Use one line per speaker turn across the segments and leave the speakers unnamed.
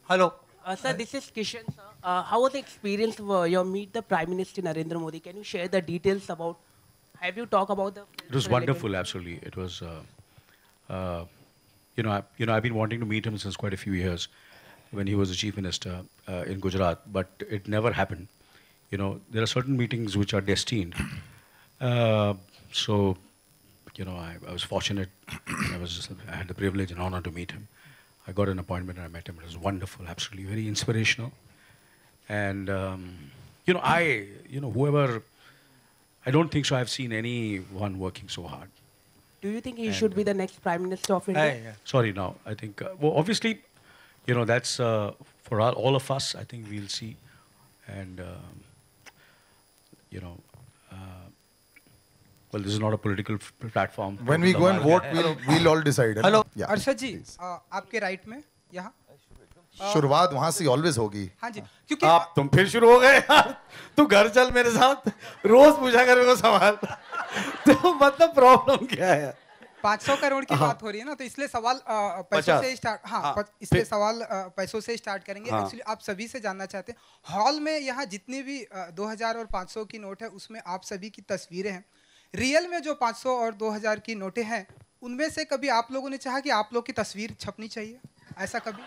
Hello.
Sir, this is Kishan, sir. How was the experience of your meet the Prime Minister Narendra Modi? Can you share the details about? Have you talked about the?
It was wonderful, absolutely. It was, I've been wanting to meet him since quite a few years, when he was the chief minister in Gujarat, but it never happened. You know, there are certain meetings which are destined. I was fortunate. I had the privilege and honor to meet him. I got an appointment and I met him. It was wonderful, absolutely, very inspirational. And, whoever, I don't think so I've seen anyone working so hard.
Do you think he should be the next Prime Minister of India?
Sorry, no. I think, obviously, that's for all of us. I think we'll see. And, well, this is not a political platform.
When we go and vote, we'll all decide.
Hello.
Yeah.
Arshad जी, आपके right में यहाँ
शुरुआत वहाँ से always होगी।
हाँ जी, क्योंकि
आप तुम फिर शुरू हो गए यार। तू घर चल मेरे साथ, रोज पूछा कर मेरे को सवाल। तो मतलब प्रॉब्लम क्या है?
500 करोड़ की बात हो रही है ना, तो इसलिए सवाल पैसों से स्टार्ट, इसलिए सवाल पैसों से स्टार्ट करेंगे। एक्चुअली आप सभी से जानना चाहते हैं, हॉल में यहाँ जितनी भी 2000 और 500 की नोट है, उसमें आप सभी की तस्वीरें हैं। रियल में जो 500 और 2000 की नोटें हैं, उनमें से कभी आप लोगों ने चाहा कि आप लोग की तस्वीर छपनी चाहिए? ऐसा कभी?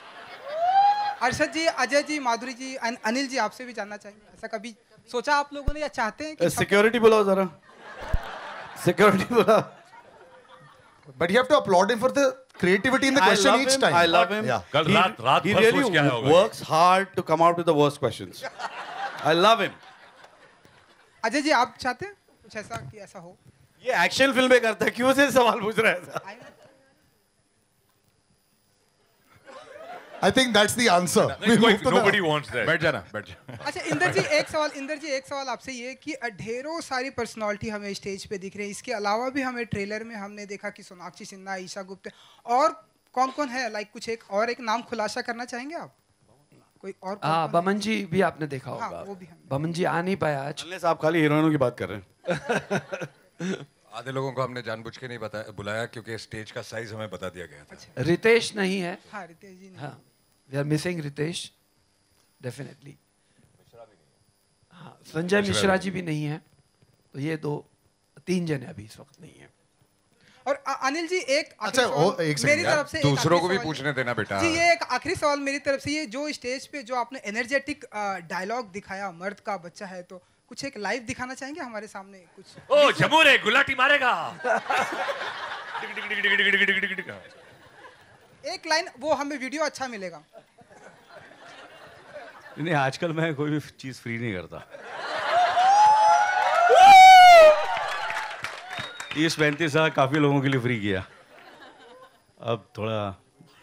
अर्षद जी, अजय जी, माधुरी जी, अनिल जी, आपसे भी जानना चाहिए, ऐसा कभी सोचा आप लोगों ने या चाहते हैं कि
सिक्योरिटी बुलाओ जरा, सिक्योरिटी बुलाओ।
But you have to applaud him for the creativity in the question each time.
I love him.
Yeah.
कल रात
He
भर
really
सोच के आया होगा।
works hard to come out with the worst questions. I love him.
Ajay ji, आप चाहते हैं कुछ ऐसा कि ऐसा हो?
ये एक्शन फिल्में करता है, क्यों से सवाल पूछ रहा है?
I think that's the answer.
Nobody wants that.
बैठ जाना, बैठ जा।
अच्छा इंदर जी, एक सवाल आपसे ये कि ढेरों सारी पर्सनालिटी हमें स्टेज पे दिख रही है। इसके अलावा भी हमें ट्रेलर में हमने देखा कि सोनाक्षी सिन्हा, ईशा गुप्ता और कौन-कौन है, लाइक कुछ एक नाम खुलासा करना चाहेंगे आप? कोई और?
बमन जी भी आपने देखा होगा।
हाँ, वो भी हमने।
बमन जी आ नहीं पाया आज।
आप खाली हीरोइनों की बात कर रहे हैं।
आधे लोगों को हमने जानबूझ के नहीं बुलाया क्योंकि स्टेज का साइज हमें बता दिया गया था।
रितेश नहीं है।
हाँ, रितेश जी नहीं।
हाँ, we are missing Ritesh, definitely। हाँ, संजय मिश्रा जी भी नहीं है, तो ये 3 जने अभी इस वक्त नहीं है।
और अनिल जी, एक
अच्छा,
मेरी तरफ से
दूसरों को भी पूछने देना बेटा
जी। ये एक आखिरी सवाल मेरी तरफ से, ये जो स्टेज पे जो आपने एनर्जेटिक डायलॉग दिखाया, मर्द का बच्चा है, तो कुछ एक लाइव दिखाना चाहेंगे हमारे सामने कुछ?
ओ जमूरे गुलाटी मारेगा।
एक लाइन वो हमें वीडियो अच्छा मिलेगा।
नहीं, आजकल मैं कोई भी चीज फ्री नहीं करता। 30-35 साल काफी लोगों के लिए फ्री किया। अब थोड़ा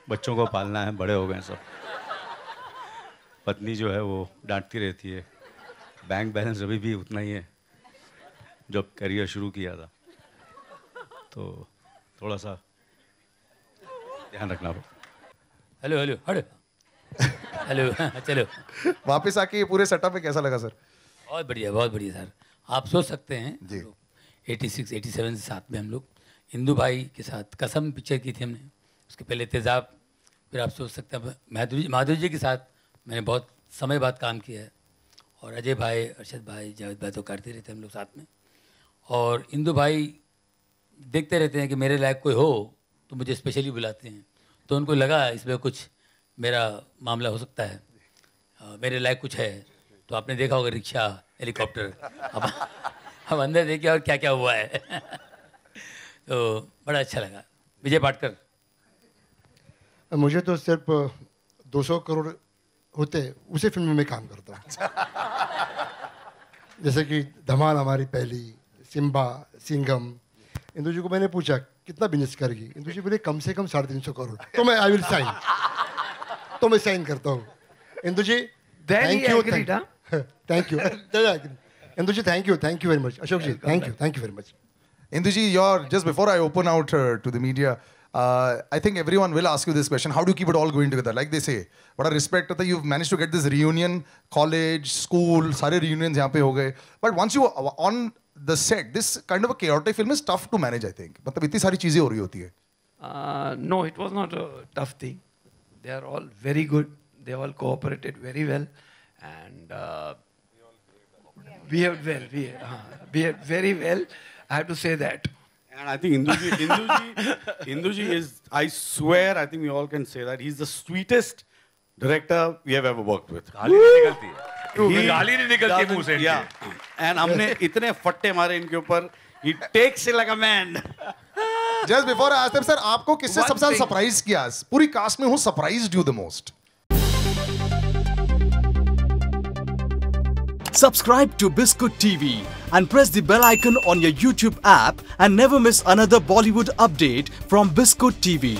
बच्चों को पालना है, बड़े हो गए सब। पत्नी जो है वो डांटती रहती है। बैंक बैलेंस अभी भी उतना ही है जब करियर शुरू किया था, तो थोड़ा सा ध्यान रखना पड़ता।
हेलो चलो।
वापस आके ये पूरे सेटअप में कैसा लगा सर?
बहुत बढ़िया सर। आप सोच सकते हैं
जी,
86-87 से साथ में हम लोग इंदु भाई के साथ कसम पिक्चर की थी हमने, उसके पहले तेजाब, फिर आप सोच सकते हैं माधुरी जी के साथ मैंने बहुत समय बाद काम किया है, और अजय भाई, अर्षद भाई, जावेद भाई तो करते रहते हम लोग साथ में, और इंदु भाई देखते रहते हैं कि मेरे लायक कोई हो तो मुझे स्पेशली बुलाते हैं, तो उनको लगा इसमें कुछ मेरा मामला हो सकता है, मेरे लायक कुछ है। तो आपने देखा होगा रिक्शा, हेलीकॉप्टर, अब अंदर देखिए और क्या क्या हुआ है। तो बड़ा अच्छा लगा। विजय पाटकर।
मुझे तो सिर्फ 200 करोड़ होते उसी फिल्म में काम करता हूँ। जैसे कि धमाल हमारी पहली, सिम्बा, सिंघम। इंदु जी को मैंने पूछा कितना बिजनेस करेगी, इंदु जी बोले कम से कम 350 करोड़। तो मैं आई विल साइन, तो मैं साइन करता हूँ। Indu ji thank you, thank you Indu ji, thank you very much. Ashok ji thank you very much.
Indu ji, just before I open out to the media, I think everyone will ask you this question: how do you keep it all going together? Like they say, what a respect that you've managed to get this reunion, college, school, सारे reunions यहाँ पे हो गए. But once you on the set, this kind of a chaotic film is tough to manage, I think. मतलब इतनी सारी चीजें हो रही होती है.
No, it was not a tough thing. They are all very good. they all cooperated very well, and behaved well. Behaved very well. I have to say that.
And I think Induji is, I swear, I think we all can say that he's the sweetest director we have ever worked with.
गाली नहीं निकलती है. गाली नहीं निकलती मुंह से.
Yeah. And हमने इतने फट्टे मारे इनके ऊपर. He takes it like a man.
Just before I ask them, sir, आपको किससे सबसे ज़्यादा सरप्राइज किया? पूरी कास्ट में who surprised you the most?
Subscribe to Biscuit TV and press the bell icon on your YouTube app and never miss another Bollywood update from Biscuit TV.